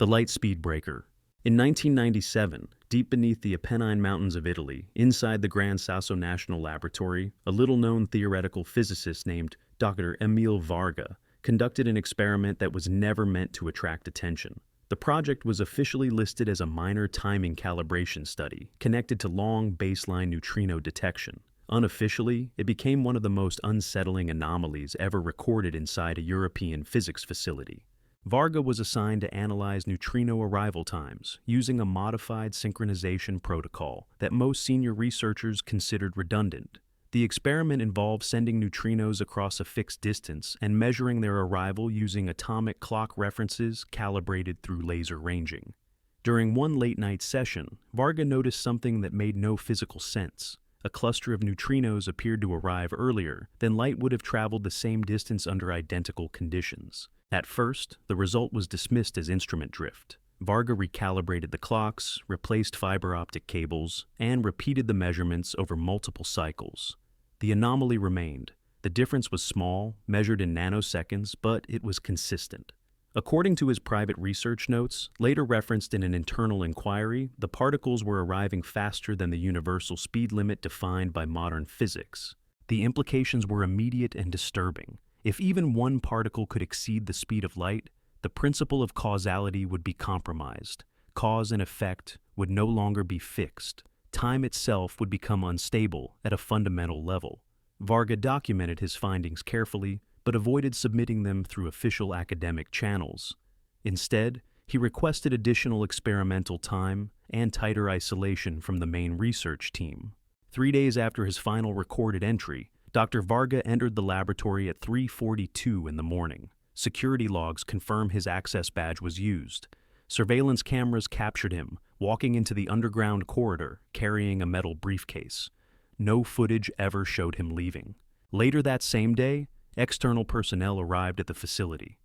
The light speed breaker. In 1997, deep beneath the Apennine Mountains of Italy, inside the Gran Sasso National Laboratory, a little-known theoretical physicist named Dr. Emil Varga conducted an experiment that was never meant to attract attention. The project was officially listed as a minor timing calibration study connected to long baseline neutrino detection. Unofficially, it became one of the most unsettling anomalies ever recorded inside a European physics facility. Varga was assigned to analyze neutrino arrival times using a modified synchronization protocol that most senior researchers considered redundant. The experiment involved sending neutrinos across a fixed distance and measuring their arrival using atomic clock references calibrated through laser ranging. During one late-night session, Varga noticed something that made no physical sense. A cluster of neutrinos appeared to arrive earlier than light would have traveled the same distance under identical conditions. At first, the result was dismissed as instrument drift. Varga recalibrated the clocks, replaced fiber optic cables, and repeated the measurements over multiple cycles. The anomaly remained. The difference was small, measured in nanoseconds, but it was consistent. According to his private research notes, later referenced in an internal inquiry, the particles were arriving faster than the universal speed limit defined by modern physics. The implications were immediate and disturbing. If even one particle could exceed the speed of light, the principle of causality would be compromised. Cause and effect would no longer be fixed. Time itself would become unstable at a fundamental level. Varga documented his findings carefully, but avoided submitting them through official academic channels. Instead, he requested additional experimental time and tighter isolation from the main research team. 3 days after his final recorded entry, Dr. Varga entered the laboratory at 3:42 in the morning. Security logs confirm his access badge was used. Surveillance cameras captured him, walking into the underground corridor, carrying a metal briefcase. No footage ever showed him leaving. Later that same day, external personnel arrived at the facility.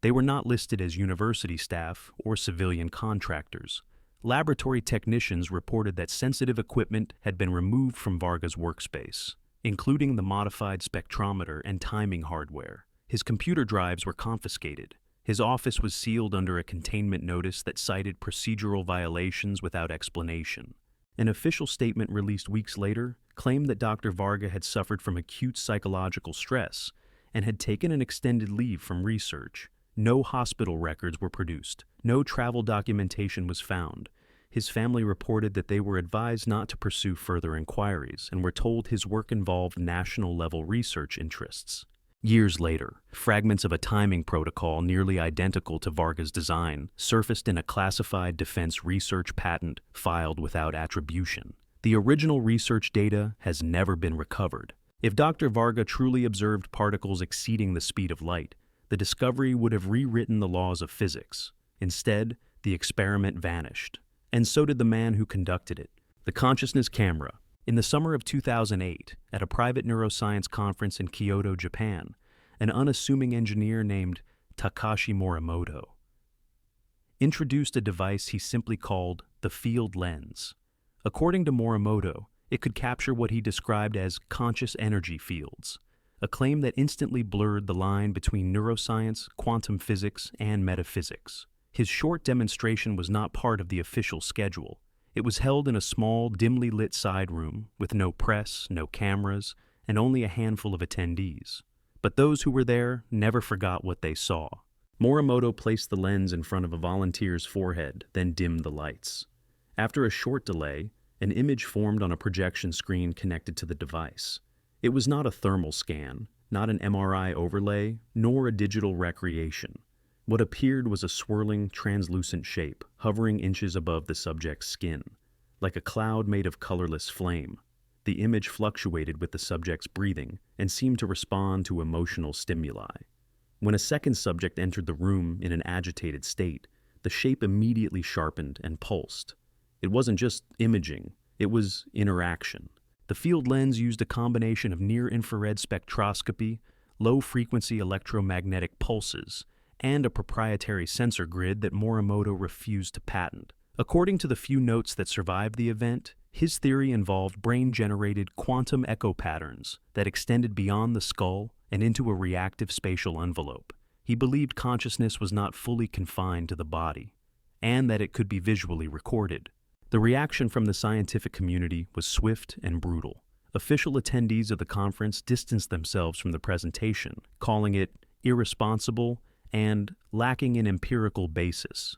They were not listed as university staff or civilian contractors. Laboratory technicians reported that sensitive equipment had been removed from Varga's workspace, including the modified spectrometer and timing hardware. His computer drives were confiscated. His office was sealed under a containment notice that cited procedural violations without explanation. An official statement released weeks later claimed that Dr. Varga had suffered from acute psychological stress and had taken an extended leave from research. No hospital records were produced. No travel documentation was found. His family reported that they were advised not to pursue further inquiries and were told his work involved national-level research interests. Years later, fragments of a timing protocol nearly identical to Varga's design surfaced in a classified defense research patent filed without attribution. The original research data has never been recovered. If Dr. Varga truly observed particles exceeding the speed of light, the discovery would have rewritten the laws of physics. Instead, the experiment vanished. And so did the man who conducted it. The consciousness camera. In the summer of 2008, at a private neuroscience conference in Kyoto, Japan, an unassuming engineer named Takashi Morimoto introduced a device he simply called the field lens. According to Morimoto, it could capture what he described as conscious energy fields, a claim that instantly blurred the line between neuroscience, quantum physics, and metaphysics. His short demonstration was not part of the official schedule. It was held in a small, dimly lit side room with no press, no cameras, and only a handful of attendees. But those who were there never forgot what they saw. Morimoto placed the lens in front of a volunteer's forehead, then dimmed the lights. After a short delay, an image formed on a projection screen connected to the device. It was not a thermal scan, not an MRI overlay, nor a digital recreation. What appeared was a swirling, translucent shape, hovering inches above the subject's skin, like a cloud made of colorless flame. The image fluctuated with the subject's breathing and seemed to respond to emotional stimuli. When a second subject entered the room in an agitated state, the shape immediately sharpened and pulsed. It wasn't just imaging, it was interaction. The field lens used a combination of near-infrared spectroscopy, low-frequency electromagnetic pulses, and a proprietary sensor grid that Morimoto refused to patent. According to the few notes that survived the event, his theory involved brain-generated quantum echo patterns that extended beyond the skull and into a reactive spatial envelope. He believed consciousness was not fully confined to the body. and that it could be visually recorded. The reaction from the scientific community was swift and brutal. Official attendees of the conference distanced themselves from the presentation, calling it irresponsible and lacking an empirical basis.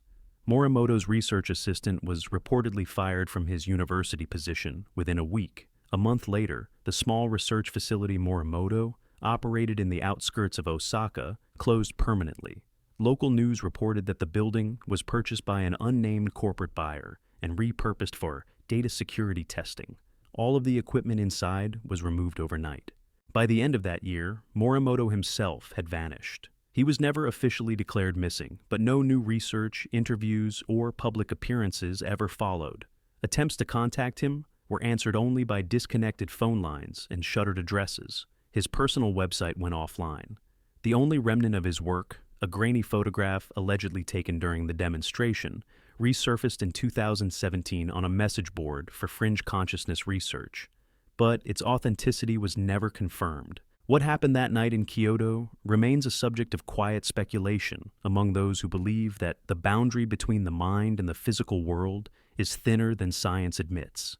Morimoto's research assistant was reportedly fired from his university position within a week. A month later, the small research facility Morimoto, operated in the outskirts of Osaka, closed permanently. Local news reported that the building was purchased by an unnamed corporate buyer and repurposed for data security testing. All of the equipment inside was removed overnight. By the end of that year, Morimoto himself had vanished. He was never officially declared missing, but no new research, interviews, or public appearances ever followed. Attempts to contact him were answered only by disconnected phone lines and shuttered addresses. His personal website went offline. The only remnant of his work, a grainy photograph allegedly taken during the demonstration, resurfaced in 2017 on a message board for fringe consciousness research. But its authenticity was never confirmed. What happened that night in Kyoto remains a subject of quiet speculation among those who believe that the boundary between the mind and the physical world is thinner than science admits.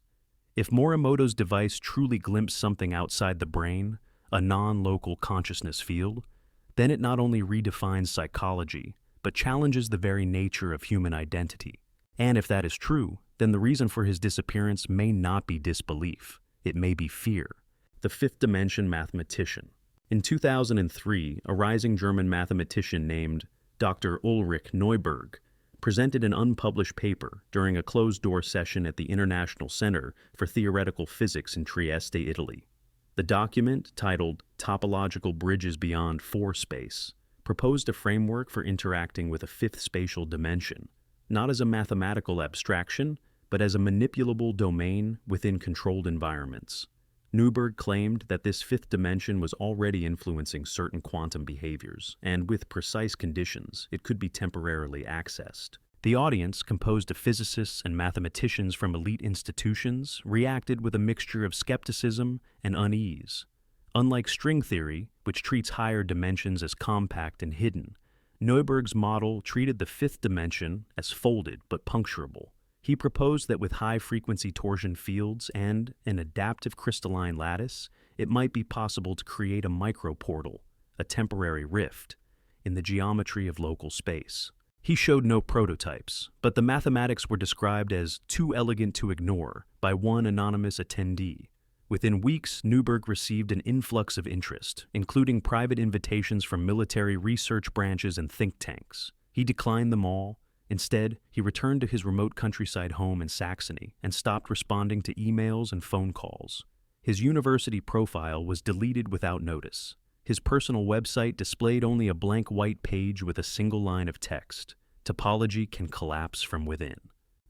If Morimoto's device truly glimpsed something outside the brain, a non-local consciousness field, then it not only redefines psychology, but challenges the very nature of human identity. And if that is true, then the reason for his disappearance may not be disbelief. It may be fear. The fifth dimension mathematician. In 2003, a rising German mathematician named Dr. Ulrich Neuberg presented an unpublished paper during a closed-door session at the International Center for Theoretical Physics in Trieste, Italy. The document, titled Topological Bridges Beyond Four-Space, proposed a framework for interacting with a fifth spatial dimension, not as a mathematical abstraction, but as a manipulable domain within controlled environments. Neuberg claimed that this fifth dimension was already influencing certain quantum behaviors, and with precise conditions, it could be temporarily accessed. The audience, composed of physicists and mathematicians from elite institutions, reacted with a mixture of skepticism and unease. Unlike string theory, which treats higher dimensions as compact and hidden, Neuberg's model treated the fifth dimension as folded but puncturable. He proposed that with high-frequency torsion fields and an adaptive crystalline lattice, it might be possible to create a microportal, a temporary rift, in the geometry of local space. He showed no prototypes, but the mathematics were described as too elegant to ignore by one anonymous attendee. Within weeks, Neuberg received an influx of interest, including private invitations from military research branches and think tanks. He declined them all. Instead, he returned to his remote countryside home in Saxony and stopped responding to emails and phone calls. His university profile was deleted without notice. His personal website displayed only a blank white page with a single line of text. Topology can collapse from within.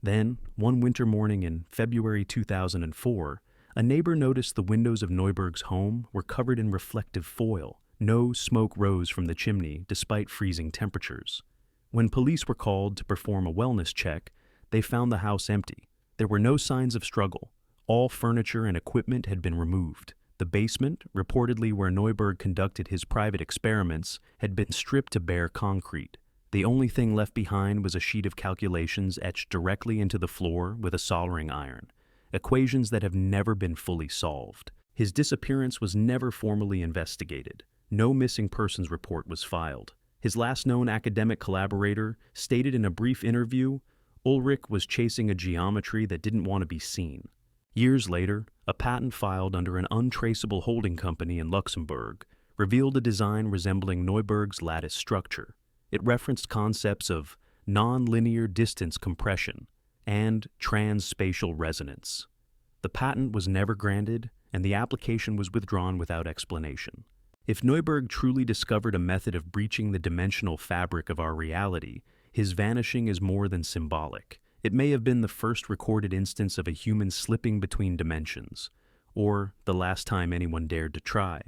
Then, one winter morning in February 2004, a neighbor noticed the windows of Neuberg's home were covered in reflective foil. No smoke rose from the chimney despite freezing temperatures. When police were called to perform a wellness check, they found the house empty. There were no signs of struggle. All furniture and equipment had been removed. The basement, reportedly where Neuberg conducted his private experiments, had been stripped to bare concrete. The only thing left behind was a sheet of calculations etched directly into the floor with a soldering iron, equations that have never been fully solved. His disappearance was never formally investigated. No missing persons report was filed. His last known academic collaborator stated in a brief interview, Ulrich was chasing a geometry that didn't want to be seen. Years later, a patent filed under an untraceable holding company in Luxembourg revealed a design resembling Neuberg's lattice structure. It referenced concepts of non-linear distance compression and trans-spatial resonance. The patent was never granted, and the application was withdrawn without explanation. If Neuberg truly discovered a method of breaching the dimensional fabric of our reality, his vanishing is more than symbolic. It may have been the first recorded instance of a human slipping between dimensions, or the last time anyone dared to try.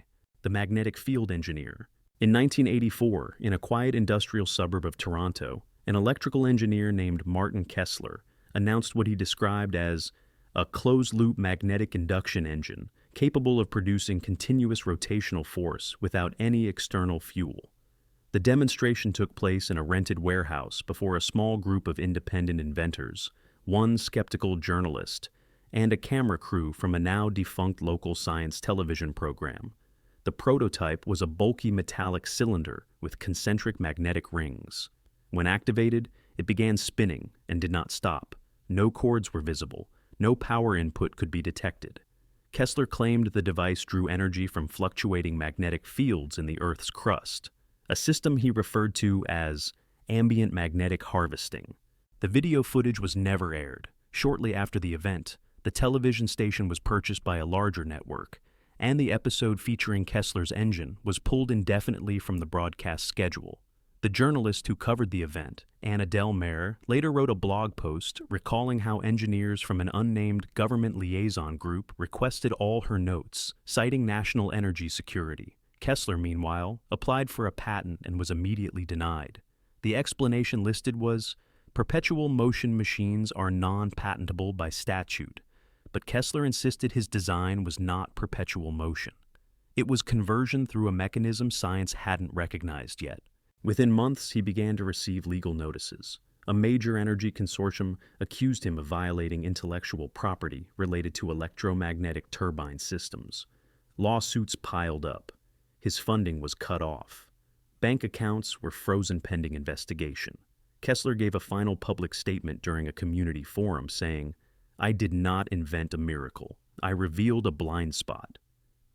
The magnetic field engineer. In 1984, in a quiet industrial suburb of Toronto, an electrical engineer named Martin Kessler announced what he described as a closed-loop magnetic induction engine capable of producing continuous rotational force without any external fuel. The demonstration took place in a rented warehouse before a small group of independent inventors, one skeptical journalist, and a camera crew from a now-defunct local science television program. The prototype was a bulky metallic cylinder with concentric magnetic rings. When activated, it began spinning and did not stop. No cords were visible. No power input could be detected. Kessler claimed the device drew energy from fluctuating magnetic fields in the Earth's crust, a system he referred to as ambient magnetic harvesting. The video footage was never aired. Shortly after the event, the television station was purchased by a larger network, and the episode featuring Kessler's engine was pulled indefinitely from the broadcast schedule. The journalist who covered the event, Anna Delmare, later wrote a blog post recalling how engineers from an unnamed government liaison group requested all her notes, citing national energy security. Kessler, meanwhile, applied for a patent and was immediately denied. The explanation listed was, "Perpetual motion machines are non-patentable by statute," but Kessler insisted his design was not perpetual motion. It was conversion through a mechanism science hadn't recognized yet. Within months, he began to receive legal notices. A major energy consortium accused him of violating intellectual property related to electromagnetic turbine systems. Lawsuits piled up. His funding was cut off. Bank accounts were frozen pending investigation. Kessler gave a final public statement during a community forum saying, "I did not invent a miracle. I revealed a blind spot."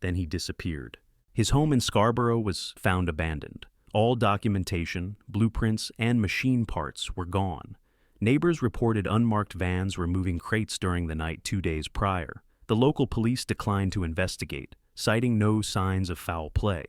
Then he disappeared. His home in Scarborough was found abandoned. All documentation, blueprints, and machine parts were gone. Neighbors reported unmarked vans were moving crates during the night 2 days prior. The local police declined to investigate, citing no signs of foul play.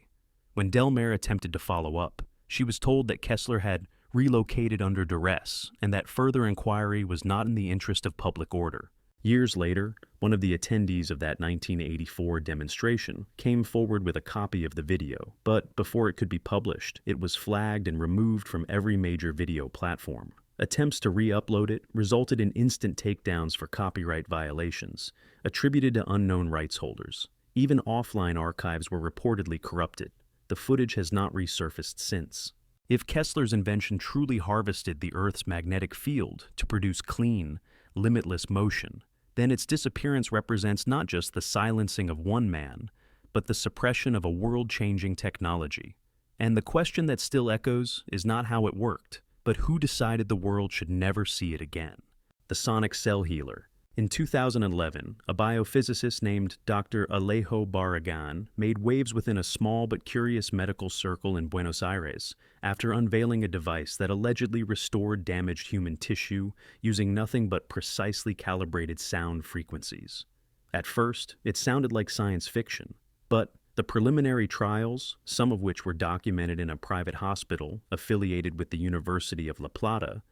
When Delmare attempted to follow up, she was told that Kessler had relocated under duress and that further inquiry was not in the interest of public order. Years later, one of the attendees of that 1984 demonstration came forward with a copy of the video, but before it could be published, it was flagged and removed from every major video platform. Attempts to re-upload it resulted in instant takedowns for copyright violations, attributed to unknown rights holders. Even offline archives were reportedly corrupted. The footage has not resurfaced since. If Kessler's invention truly harvested the Earth's magnetic field to produce clean, limitless motion, then its disappearance represents not just the silencing of one man, but the suppression of a world-changing technology. And the question that still echoes is not how it worked, but who decided the world should never see it again. The sonic cell healer. In 2011, a biophysicist named Dr. Alejo Barragan made waves within a small but curious medical circle in Buenos Aires after unveiling a device that allegedly restored damaged human tissue using nothing but precisely calibrated sound frequencies. At first, it sounded like science fiction, but the preliminary trials, some of which were documented in a private hospital affiliated with the University of La Plata,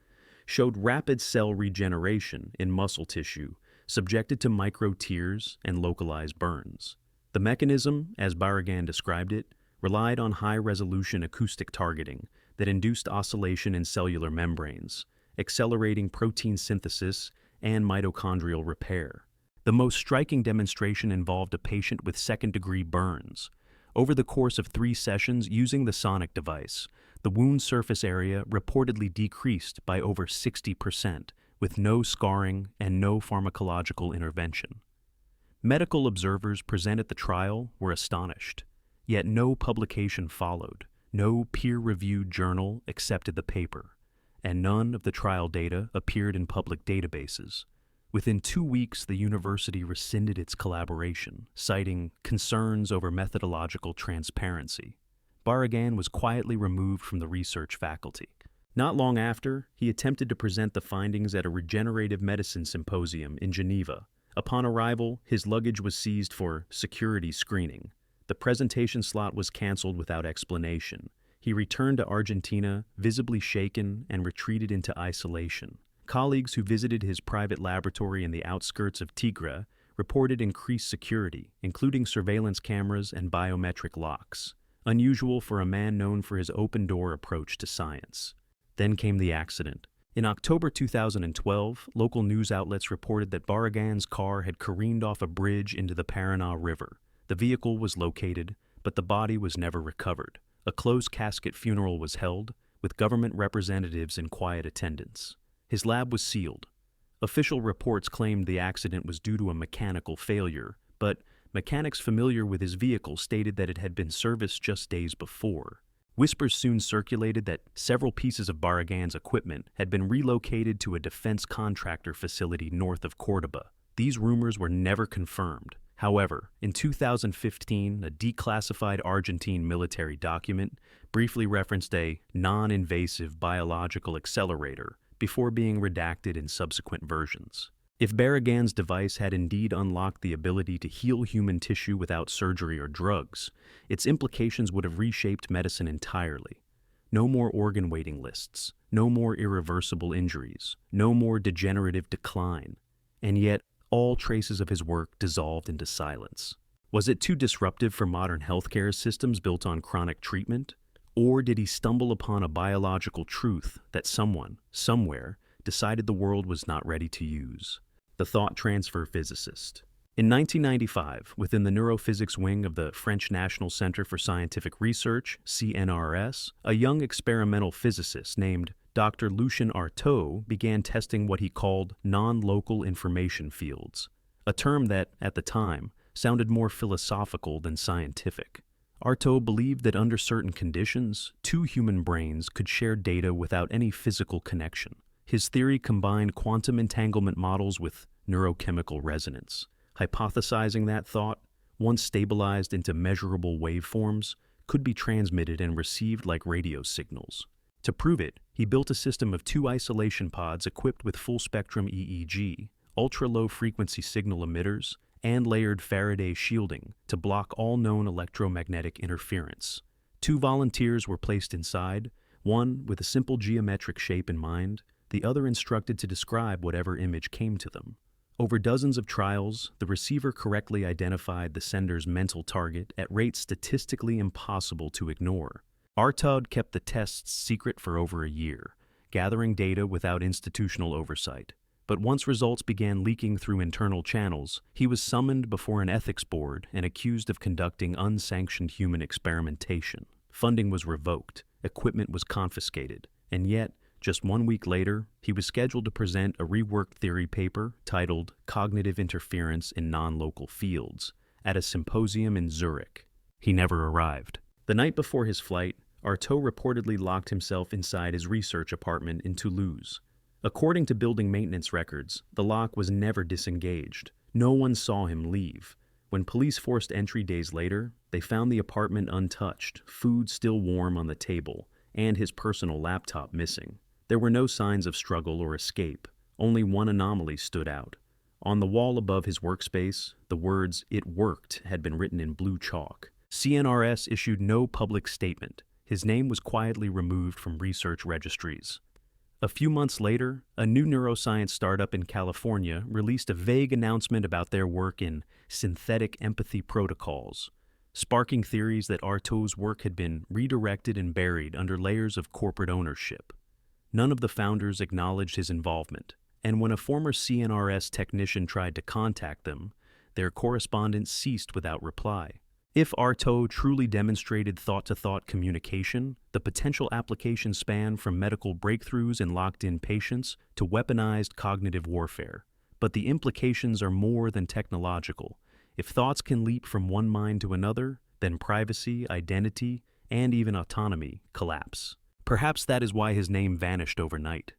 showed rapid cell regeneration in muscle tissue subjected to micro-tears and localized burns. The mechanism, as Barragan described it, relied on high-resolution acoustic targeting that induced oscillation in cellular membranes, accelerating protein synthesis and mitochondrial repair. The most striking demonstration involved a patient with second-degree burns. Over the course of 3 sessions using the sonic device, the wound surface area reportedly decreased by over 60%, with no scarring and no pharmacological intervention. Medical observers present at the trial were astonished, yet no publication followed, no peer-reviewed journal accepted the paper, and none of the trial data appeared in public databases. Within 2 weeks, the university rescinded its collaboration, citing concerns over methodological transparency. Barragan was quietly removed from the research faculty. Not long after, he attempted to present the findings at a regenerative medicine symposium in Geneva. Upon arrival, his luggage was seized for security screening. The presentation slot was canceled without explanation. He returned to Argentina, visibly shaken, and retreated into isolation. Colleagues who visited his private laboratory in the outskirts of Tigre reported increased security, including surveillance cameras and biometric locks, unusual for a man known for his open-door approach to science. Then came the accident. In October 2012, local news outlets reported that Barragan's car had careened off a bridge into the Paraná River. The vehicle was located, but the body was never recovered. a closed-casket funeral was held, with government representatives in quiet attendance. His lab was sealed. Official reports claimed the accident was due to a mechanical failure, but mechanics familiar with his vehicle stated that it had been serviced just days before. Whispers soon circulated that several pieces of Barragan's equipment had been relocated to a defense contractor facility north of Cordoba. These rumors were never confirmed. However, in 2015, a declassified Argentine military document briefly referenced a non-invasive biological accelerator before being redacted in subsequent versions. If Barragan's device had indeed unlocked the ability to heal human tissue without surgery or drugs, its implications would have reshaped medicine entirely. No more organ waiting lists, no more irreversible injuries, no more degenerative decline. And yet, all traces of his work dissolved into silence. Was it too disruptive for modern healthcare systems built on chronic treatment? Or did he stumble upon a biological truth that someone, somewhere, decided the world was not ready to use? The Thought-Transfer Physicist. In 1995, within the neurophysics wing of the French National Center for Scientific Research, CNRS, a young experimental physicist named Dr. Lucien Artaud began testing what he called non-local information fields, a term that, at the time, sounded more philosophical than scientific. Artaud believed that under certain conditions, two human brains could share data without any physical connection. His theory combined quantum entanglement models with neurochemical resonance, hypothesizing that thought, once stabilized into measurable waveforms, could be transmitted and received like radio signals. To prove it, he built a system of two isolation pods equipped with full-spectrum EEG, ultra-low frequency signal emitters, and layered Faraday shielding to block all known electromagnetic interference. Two volunteers were placed inside, one with a simple geometric shape in mind, the other instructed to describe whatever image came to them. Over dozens of trials, the receiver correctly identified the sender's mental target at rates statistically impossible to ignore. Artaud kept the tests secret for over a year, gathering data without institutional oversight. But once results began leaking through internal channels, he was summoned before an ethics board and accused of conducting unsanctioned human experimentation. Funding was revoked, equipment was confiscated, and yet, just 1 week later, he was scheduled to present a reworked theory paper titled Cognitive Interference in Non-Local Fields at a symposium in Zurich. He never arrived. The night before his flight, Artaud reportedly locked himself inside his research apartment in Toulouse. According to building maintenance records, the lock was never disengaged. No one saw him leave. When police forced entry days later, they found the apartment untouched, food still warm on the table, and his personal laptop missing. There were no signs of struggle or escape. Only one anomaly stood out. On the wall above his workspace, the words "It worked" had been written in blue chalk. CNRS issued no public statement. His name was quietly removed from research registries. A few months later, a new neuroscience startup in California released a vague announcement about their work in synthetic empathy protocols, sparking theories that Artaud's work had been redirected and buried under layers of corporate ownership. None of the founders acknowledged his involvement, and when a former CNRS technician tried to contact them, their correspondence ceased without reply. If Artaud truly demonstrated thought-to-thought communication, the potential applications span from medical breakthroughs in locked-in patients to weaponized cognitive warfare. But the implications are more than technological. If thoughts can leap from one mind to another, then privacy, identity, and even autonomy collapse. Perhaps that is why his name vanished overnight.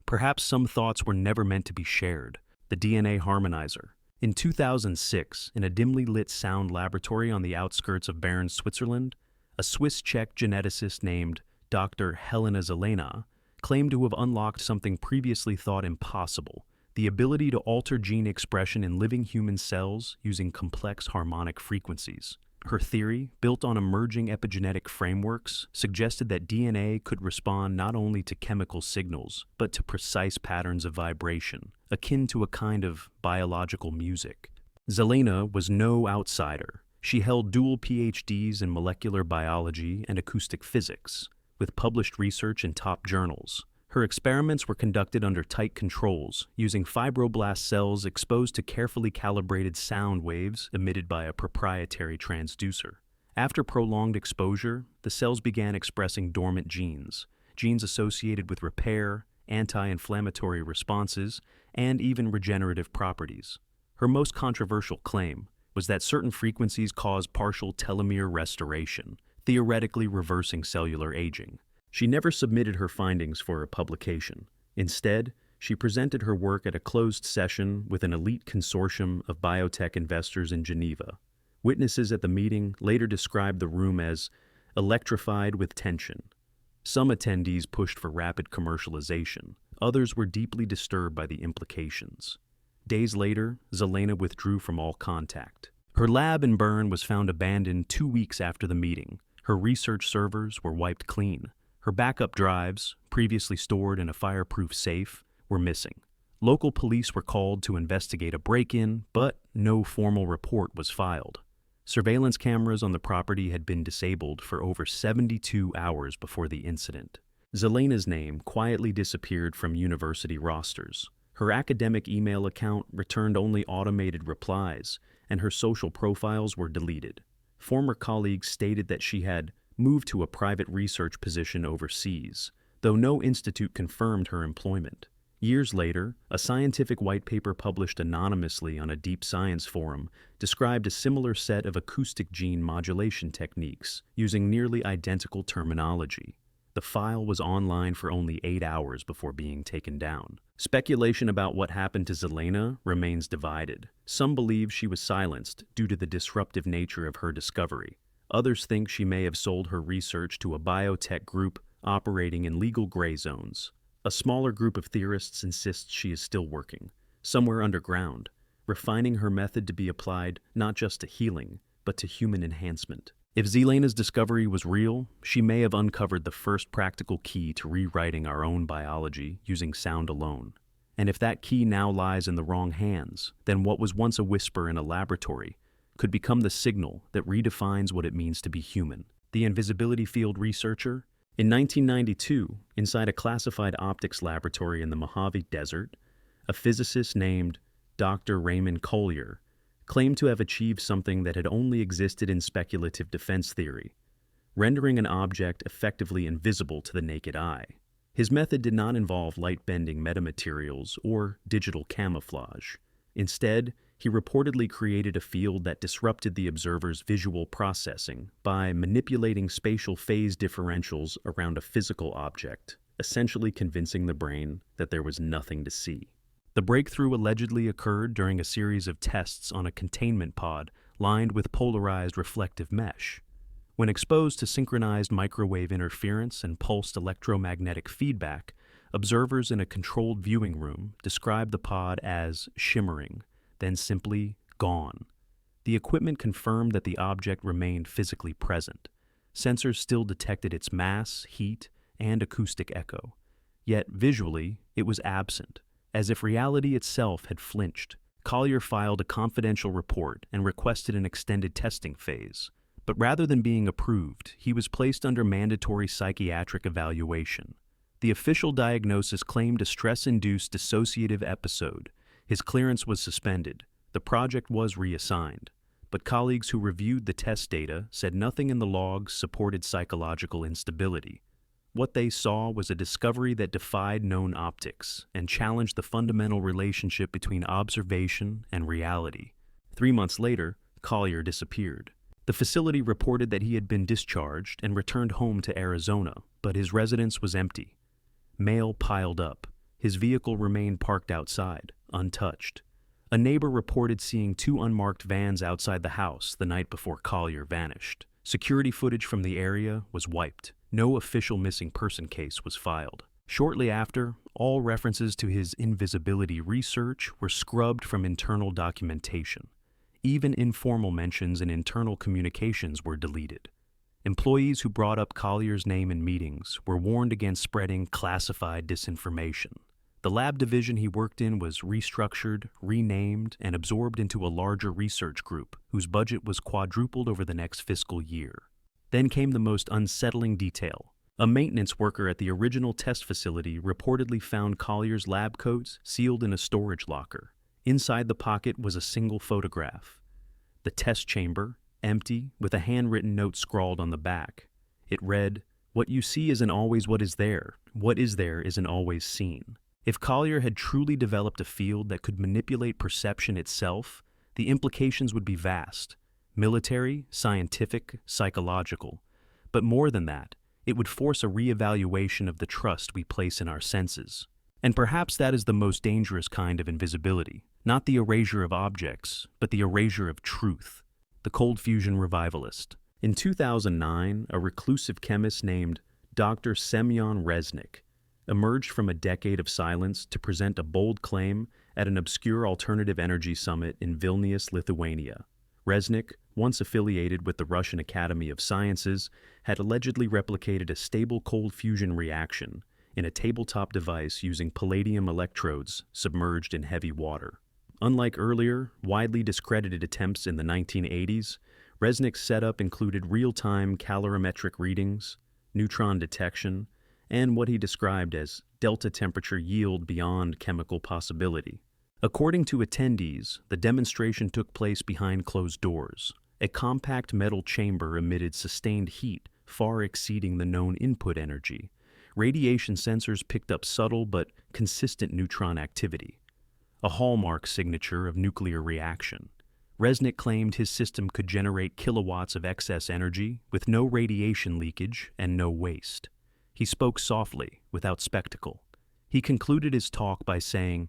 Perhaps some thoughts were never meant to be shared. The DNA Harmonizer. In 2006, in a dimly lit sound laboratory on the outskirts of Bern, Switzerland, a Swiss-Czech geneticist named Dr. Helena Zelena claimed to have unlocked something previously thought impossible: the ability to alter gene expression in living human cells using complex harmonic frequencies. Her theory, built on emerging epigenetic frameworks, suggested that DNA could respond not only to chemical signals, but to precise patterns of vibration, akin to a kind of biological music. Zelena was no outsider. She held dual PhDs in molecular biology and acoustic physics, with published research in top journals. Her experiments were conducted under tight controls, using fibroblast cells exposed to carefully calibrated sound waves emitted by a proprietary transducer. After prolonged exposure, the cells began expressing dormant genes, genes associated with repair, anti-inflammatory responses, and even regenerative properties. Her most controversial claim was that certain frequencies cause partial telomere restoration, theoretically reversing cellular aging. She never submitted her findings for a publication. Instead, she presented her work at a closed session with an elite consortium of biotech investors in Geneva. Witnesses at the meeting later described the room as electrified with tension. Some attendees pushed for rapid commercialization. Others were deeply disturbed by the implications. Days later, Zelena withdrew from all contact. Her lab in Bern was found abandoned 2 weeks after the meeting. Her research servers were wiped clean. Her backup drives, previously stored in a fireproof safe, were missing. Local police were called to investigate a break-in, but no formal report was filed. Surveillance cameras on the property had been disabled for over 72 hours before the incident. Zelena's name quietly disappeared from university rosters. Her academic email account returned only automated replies, and her social profiles were deleted. Former colleagues stated that she had moved to a private research position overseas, though no institute confirmed her employment. Years later, a scientific white paper published anonymously on a deep science forum described a similar set of acoustic gene modulation techniques using nearly identical terminology. The file was online for only 8 hours before being taken down. Speculation about what happened to Zelena remains divided. Some believe she was silenced due to the disruptive nature of her discovery. Others think she may have sold her research to a biotech group operating in legal gray zones. A smaller group of theorists insists she is still working, somewhere underground, refining her method to be applied not just to healing, but to human enhancement. If Zelena's discovery was real, she may have uncovered the first practical key to rewriting our own biology using sound alone. And if that key now lies in the wrong hands, then what was once a whisper in a laboratory could become the signal that redefines what it means to be human. The invisibility field researcher? In 1992, inside a classified optics laboratory in the Mojave Desert, a physicist named Dr. Raymond Collier claimed to have achieved something that had only existed in speculative defense theory, rendering an object effectively invisible to the naked eye. His method did not involve light-bending metamaterials or digital camouflage. Instead, he reportedly created a field that disrupted the observer's visual processing by manipulating spatial phase differentials around a physical object, essentially convincing the brain that there was nothing to see. The breakthrough allegedly occurred during a series of tests on a containment pod lined with polarized reflective mesh. When exposed to synchronized microwave interference and pulsed electromagnetic feedback, observers in a controlled viewing room described the pod as shimmering, then simply gone. The equipment confirmed that the object remained physically present. Sensors still detected its mass, heat, and acoustic echo. Yet visually, it was absent, as if reality itself had flinched. Collier filed a confidential report and requested an extended testing phase. But rather than being approved, he was placed under mandatory psychiatric evaluation. The official diagnosis claimed a stress-induced dissociative episode. His clearance was suspended. The project was reassigned. But colleagues who reviewed the test data said nothing in the logs supported psychological instability. What they saw was a discovery that defied known optics and challenged the fundamental relationship between observation and reality. 3 months later, Collier disappeared. The facility reported that he had been discharged and returned home to Arizona, but his residence was empty. Mail piled up. His vehicle remained parked outside, untouched. A neighbor reported seeing 2 unmarked vans outside the house the night before Collier vanished. Security footage from the area was wiped. No official missing person case was filed. Shortly after, all references to his invisibility research were scrubbed from internal documentation. Even informal mentions in internal communications were deleted. Employees who brought up Collier's name in meetings were warned against spreading classified disinformation. The lab division he worked in was restructured, renamed, and absorbed into a larger research group whose budget was quadrupled over the next fiscal year. Then came the most unsettling detail. A maintenance worker at the original test facility reportedly found Collier's lab coats sealed in a storage locker. Inside the pocket was a single photograph. The test chamber, empty, with a handwritten note scrawled on the back. It read, "What you see isn't always what is there. What is there isn't always seen." If Collier had truly developed a field that could manipulate perception itself, the implications would be vast: military, scientific, psychological. But more than that, it would force a reevaluation of the trust we place in our senses. And perhaps that is the most dangerous kind of invisibility, not the erasure of objects, but the erasure of truth. The cold fusion revivalist. In 2009, a reclusive chemist named Dr. Semyon Resnick emerged from a decade of silence to present a bold claim at an obscure alternative energy summit in Vilnius, Lithuania. Resnick, once affiliated with the Russian Academy of Sciences, had allegedly replicated a stable cold fusion reaction in a tabletop device using palladium electrodes submerged in heavy water. Unlike earlier, widely discredited attempts in the 1980s, Resnick's setup included real-time calorimetric readings, neutron detection, and what he described as delta temperature yield beyond chemical possibility. According to attendees, the demonstration took place behind closed doors. A compact metal chamber emitted sustained heat far exceeding the known input energy. Radiation sensors picked up subtle but consistent neutron activity, a hallmark signature of nuclear reaction. Resnick claimed his system could generate kilowatts of excess energy with no radiation leakage and no waste. He spoke softly, without spectacle. He concluded his talk by saying,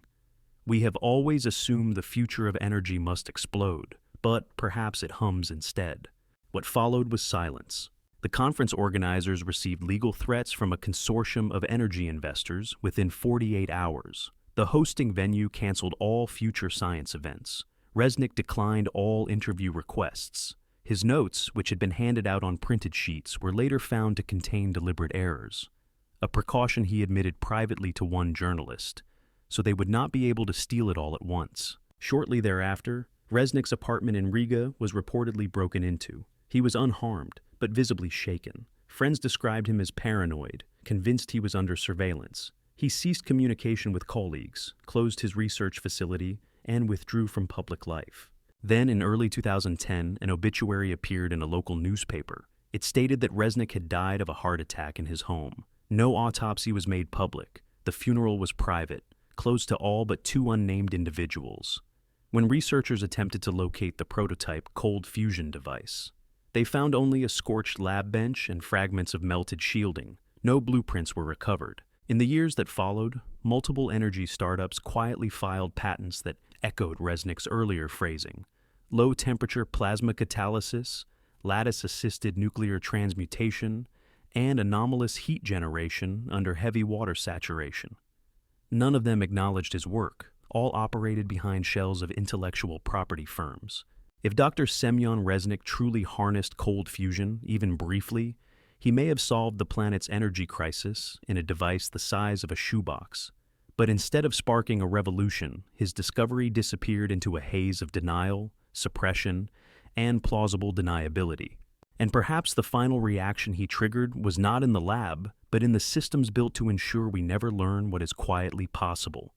"We have always assumed the future of energy must explode, but perhaps it hums instead." What followed was silence. The conference organizers received legal threats from a consortium of energy investors within 48 hours. The hosting venue canceled all future science events. Resnick declined all interview requests. His notes, which had been handed out on printed sheets, were later found to contain deliberate errors, a precaution he admitted privately to one journalist, so they would not be able to steal it all at once. Shortly thereafter, Resnick's apartment in Riga was reportedly broken into. He was unharmed, but visibly shaken. Friends described him as paranoid, convinced he was under surveillance. He ceased communication with colleagues, closed his research facility, and withdrew from public life. Then, in early 2010, an obituary appeared in a local newspaper. It stated that Resnick had died of a heart attack in his home. No autopsy was made public. The funeral was private, closed to all but two unnamed individuals. When researchers attempted to locate the prototype cold fusion device, they found only a scorched lab bench and fragments of melted shielding. No blueprints were recovered. In the years that followed, multiple energy startups quietly filed patents that echoed Resnick's earlier phrasing: low-temperature plasma catalysis, lattice-assisted nuclear transmutation, and anomalous heat generation under heavy water saturation. None of them acknowledged his work, all operated behind shells of intellectual property firms. If Dr. Semyon Resnick truly harnessed cold fusion, even briefly, he may have solved the planet's energy crisis in a device the size of a shoebox. But instead of sparking a revolution, his discovery disappeared into a haze of denial, suppression, and plausible deniability. And perhaps the final reaction he triggered was not in the lab, but in the systems built to ensure we never learn what is quietly possible.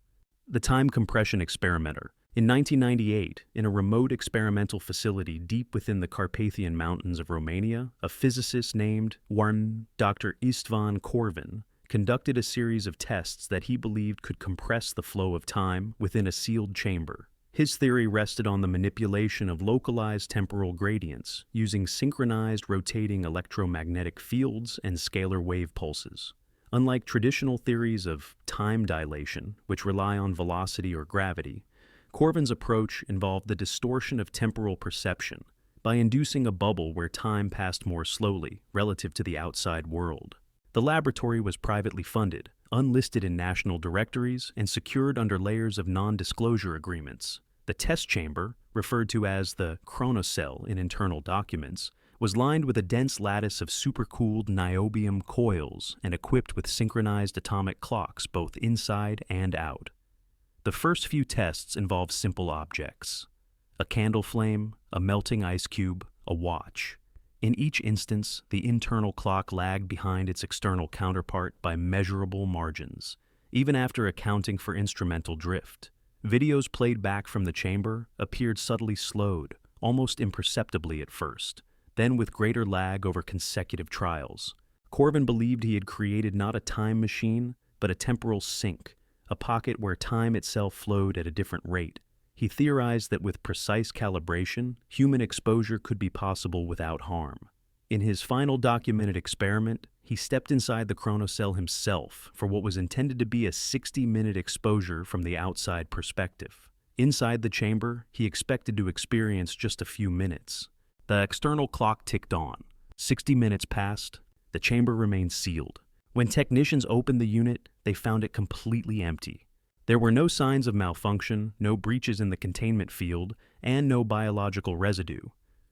The time compression experimenter. In 1998, in a remote experimental facility deep within the Carpathian Mountains of Romania, a physicist named Dr. Istvan Corvin conducted a series of tests that he believed could compress the flow of time within a sealed chamber. His theory rested on the manipulation of localized temporal gradients using synchronized rotating electromagnetic fields and scalar wave pulses. Unlike traditional theories of time dilation, which rely on velocity or gravity, Corvin's approach involved the distortion of temporal perception by inducing a bubble where time passed more slowly relative to the outside world. The laboratory was privately funded, unlisted in national directories, and secured under layers of non-disclosure agreements. The test chamber, referred to as the chronocell in internal documents, was lined with a dense lattice of supercooled niobium coils and equipped with synchronized atomic clocks both inside and out. The first few tests involved simple objects: a candle flame, a melting ice cube, a watch. In each instance, the internal clock lagged behind its external counterpart by measurable margins, even after accounting for instrumental drift. Videos played back from the chamber appeared subtly slowed, almost imperceptibly at first, then with greater lag over consecutive trials. Corvin believed he had created not a time machine, but a temporal sink, a pocket where time itself flowed at a different rate. He theorized that with precise calibration, human exposure could be possible without harm. In his final documented experiment, he stepped inside the chronocell himself for what was intended to be a 60-minute exposure from the outside perspective. Inside the chamber, he expected to experience just a few minutes. The external clock ticked on. 60 minutes passed. The chamber remained sealed. When technicians opened the unit, they found it completely empty. There were no signs of malfunction, no breaches in the containment field, and no biological residue.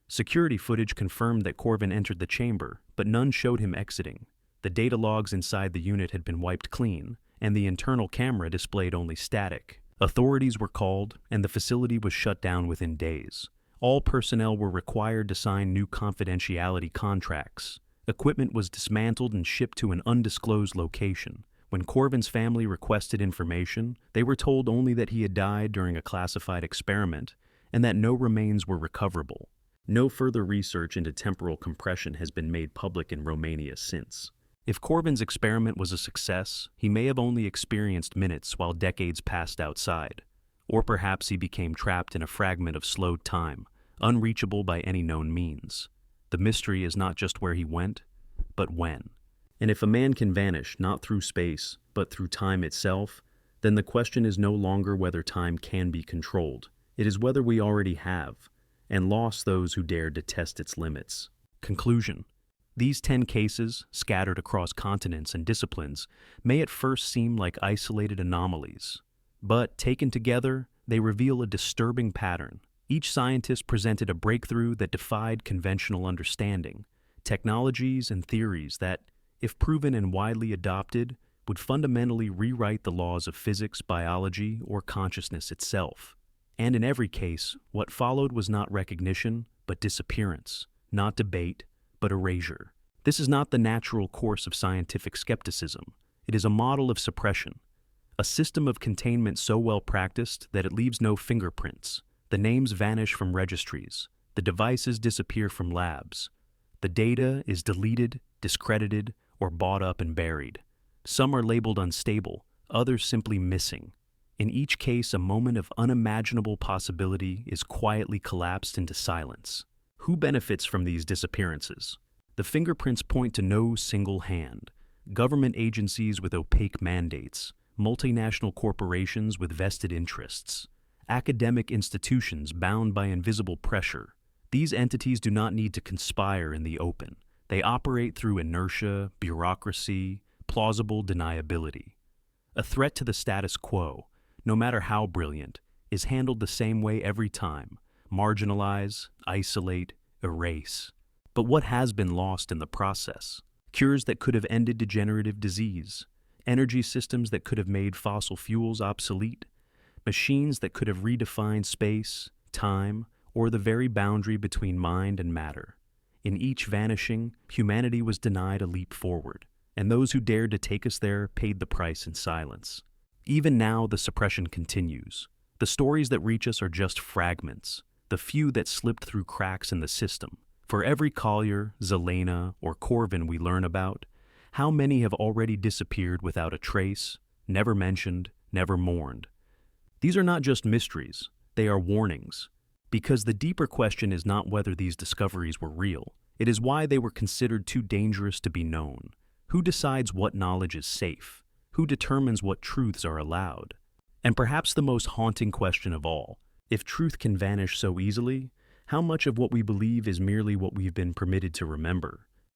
Security footage confirmed that Corvin entered the chamber, but none showed him exiting. The data logs inside the unit had been wiped clean, and the internal camera displayed only static. Authorities were called, and the facility was shut down within days. All personnel were required to sign new confidentiality contracts. Equipment was dismantled and shipped to an undisclosed location. When Corvin's family requested information, they were told only that he had died during a classified experiment and that no remains were recoverable. No further research into temporal compression has been made public in Romania since. If Corvin's experiment was a success, he may have only experienced minutes while decades passed outside. Or perhaps he became trapped in a fragment of slowed time, unreachable by any known means. The mystery is not just where he went, but when. And if a man can vanish not through space, but through time itself, then the question is no longer whether time can be controlled. It is whether we already have, and lost those who dared to test its limits. Conclusion. These 10 cases, scattered across continents and disciplines, may at first seem like isolated anomalies. But, taken together, they reveal a disturbing pattern. Each scientist presented a breakthrough that defied conventional understanding, technologies and theories that, if proven and widely adopted, would fundamentally rewrite the laws of physics, biology, or consciousness itself. And in every case, what followed was not recognition, but disappearance, not debate, but erasure. This is not the natural course of scientific skepticism. It is a model of suppression, a system of containment so well practiced that it leaves no fingerprints. The names vanish from registries. The devices disappear from labs. The data is deleted, discredited, or bought up and buried. Some are labeled unstable, others simply missing. In each case, a moment of unimaginable possibility is quietly collapsed into silence. Who benefits from these disappearances? The fingerprints point to no single hand. Government agencies with opaque mandates, multinational corporations with vested interests, academic institutions bound by invisible pressure. These entities do not need to conspire in the open. They operate through inertia, bureaucracy, plausible deniability. A threat to the status quo, no matter how brilliant, is handled the same way every time: marginalize, isolate, erase. But what has been lost in the process? Cures that could have ended degenerative disease, energy systems that could have made fossil fuels obsolete, machines that could have redefined space, time, or the very boundary between mind and matter. In each vanishing, humanity was denied a leap forward, and those who dared to take us there paid the price in silence. Even now, the suppression continues. The stories that reach us are just fragments, the few that slipped through cracks in the system. For every Collier, Zelena, or Corvin we learn about, how many have already disappeared without a trace, never mentioned, never mourned? These are not just mysteries, they are warnings. Because the deeper question is not whether these discoveries were real, it is why they were considered too dangerous to be known. Who decides what knowledge is safe? Who determines what truths are allowed? And perhaps the most haunting question of all, if truth can vanish so easily, how much of what we believe is merely what we've been permitted to remember?